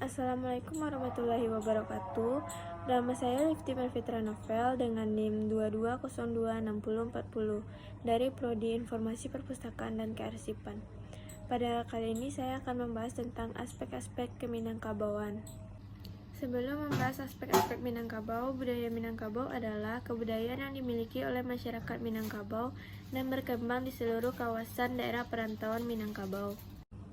Assalamualaikum warahmatullahi wabarakatuh. Nama saya Lifty Melfitra Novel dengan NIM 22026040 dari Prodi Informasi Perpustakaan dan Kearsipan. Pada kali ini saya akan membahas tentang aspek-aspek Keminangkabauan. Sebelum membahas aspek-aspek Minangkabau, budaya Minangkabau adalah kebudayaan yang dimiliki oleh masyarakat Minangkabau dan berkembang di seluruh kawasan daerah perantauan Minangkabau.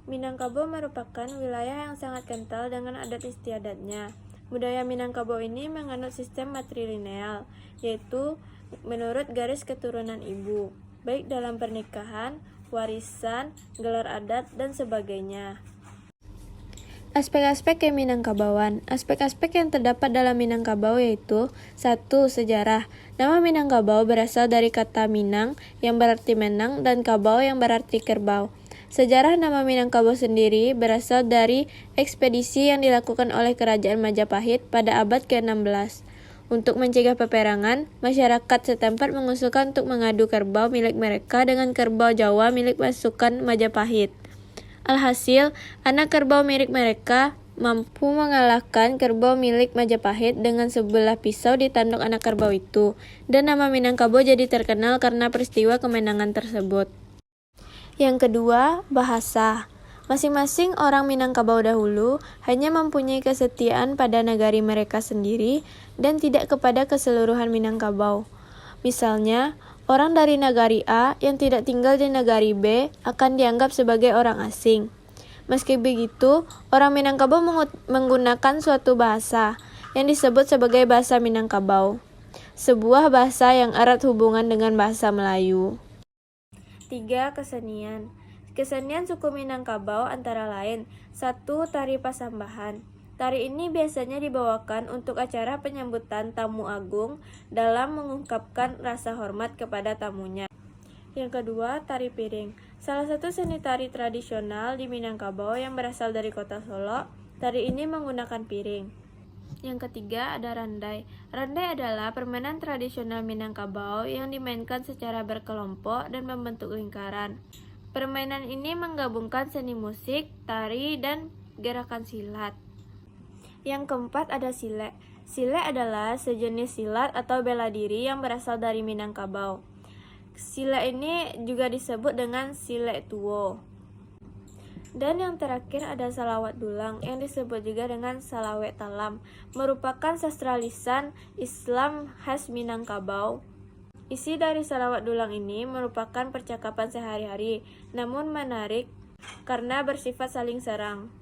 Minangkabau merupakan wilayah yang sangat kental dengan adat istiadatnya. Budaya Minangkabau ini menganut sistem matrilineal, yaitu menurut garis keturunan ibu, baik dalam pernikahan, warisan, gelar adat, dan sebagainya. Aspek-aspek Keminangkabauan. Aspek-aspek yang terdapat dalam Minangkabau yaitu 1. Sejarah. Nama Minangkabau berasal dari kata Minang yang berarti menang dan Kabau yang berarti kerbau. Sejarah nama Minangkabau sendiri berasal dari ekspedisi yang dilakukan oleh Kerajaan Majapahit pada abad ke-16. Untuk mencegah peperangan, masyarakat setempat mengusulkan untuk mengadu kerbau milik mereka dengan kerbau Jawa milik pasukan Majapahit. Alhasil, anak kerbau milik mereka mampu mengalahkan kerbau milik Majapahit dengan sebelah pisau di tanduk anak kerbau itu, dan nama Minangkabau jadi terkenal karena peristiwa kemenangan tersebut. Yang kedua, bahasa. Masing-masing orang Minangkabau dahulu hanya mempunyai kesetiaan pada nagari mereka sendiri dan tidak kepada keseluruhan Minangkabau. Misalnya, orang dari nagari A yang tidak tinggal di nagari B akan dianggap sebagai orang asing. Meski begitu, orang Minangkabau menggunakan suatu bahasa yang disebut sebagai bahasa Minangkabau, sebuah bahasa yang erat hubungan dengan bahasa Melayu. 3. Kesenian. Kesenian suku Minangkabau antara lain 1. Tari Pasambahan. Tari ini biasanya dibawakan untuk acara penyambutan tamu agung dalam mengungkapkan rasa hormat kepada tamunya. Yang kedua, Tari Piring. Salah satu seni tari tradisional di Minangkabau yang berasal dari kota Solo. Tari ini menggunakan piring. Yang ketiga, ada Randai. Randai adalah permainan tradisional Minangkabau yang dimainkan secara berkelompok dan membentuk lingkaran. Permainan ini menggabungkan seni musik, tari, dan gerakan silat. Yang keempat, ada Silek. Silek adalah sejenis silat atau bela diri yang berasal dari Minangkabau. Silek ini juga disebut dengan Silek Tuwo. Dan yang terakhir ada Salawat Dulang yang disebut juga dengan Salawet Talam, merupakan sastra lisan Islam khas Minangkabau. Isi dari Salawat Dulang ini merupakan percakapan sehari-hari, namun menarik karena bersifat saling serang.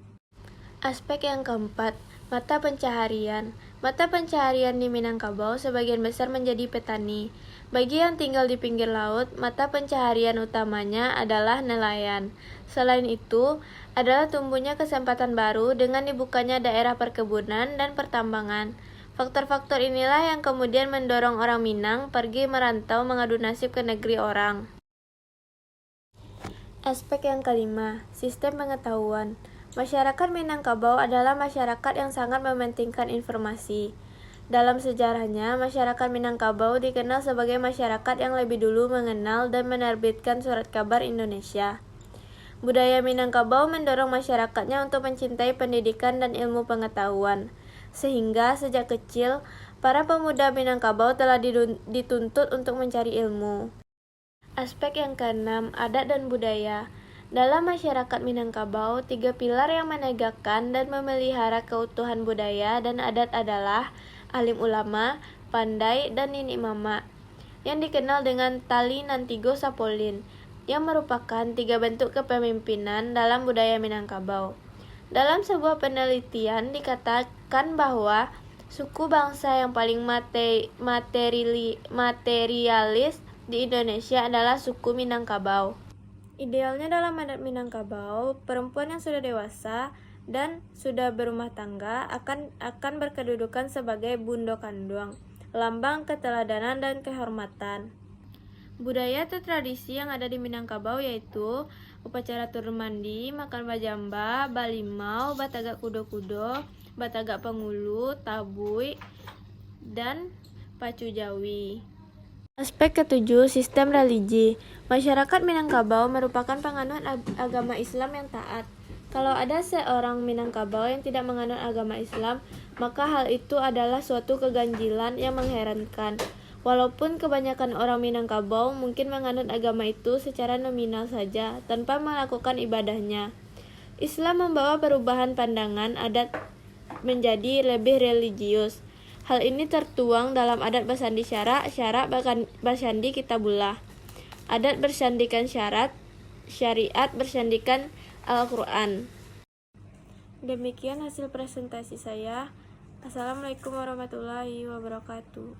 Aspek yang keempat, mata pencaharian. Mata pencaharian di Minangkabau sebagian besar menjadi petani. Bagi yang tinggal di pinggir laut, mata pencaharian utamanya adalah nelayan. Selain itu, adalah tumbuhnya kesempatan baru dengan dibukanya daerah perkebunan dan pertambangan. Faktor-faktor inilah yang kemudian mendorong orang Minang pergi merantau mengadu nasib ke negeri orang. Aspek yang kelima, sistem pengetahuan. Masyarakat Minangkabau adalah masyarakat yang sangat mementingkan informasi. Dalam sejarahnya, masyarakat Minangkabau dikenal sebagai masyarakat yang lebih dulu mengenal dan menerbitkan surat kabar Indonesia. Budaya Minangkabau mendorong masyarakatnya untuk mencintai pendidikan dan ilmu pengetahuan, sehingga sejak kecil, para pemuda Minangkabau telah dituntut untuk mencari ilmu. Aspek yang keenam, adat dan budaya. Dalam masyarakat Minangkabau, 3 pilar yang menegakkan dan memelihara keutuhan budaya dan adat adalah alim ulama, pandai, dan nini mama, yang dikenal dengan Tali Nantigo Sapolin, yang merupakan 3 bentuk kepemimpinan dalam budaya Minangkabau. Dalam sebuah penelitian dikatakan bahwa suku bangsa yang paling materialis di Indonesia adalah suku Minangkabau. Idealnya dalam adat Minangkabau, perempuan yang sudah dewasa dan sudah berumah tangga akan berkedudukan sebagai bundo kandung, lambang keteladanan dan kehormatan. Budaya atau tradisi yang ada di Minangkabau yaitu upacara turun mandi, makan bajamba, balimau, batagak kudo-kudo, batagak pengulu, tabui, dan pacu jawi. Aspek ketujuh, sistem religi. Masyarakat Minangkabau merupakan penganut agama Islam yang taat. Kalau ada seorang Minangkabau yang tidak menganut agama Islam, maka hal itu adalah suatu keganjilan yang mengherankan. Walaupun kebanyakan orang Minangkabau mungkin menganut agama itu secara nominal saja, tanpa melakukan ibadahnya. Islam membawa perubahan pandangan adat menjadi lebih religius. Hal ini tertuang dalam adat bersandi syarak bersandi kitabullah. Adat bersandikan syarat, syariat bersandikan Al-Quran. Demikian hasil presentasi saya. Assalamualaikum warahmatullahi wabarakatuh.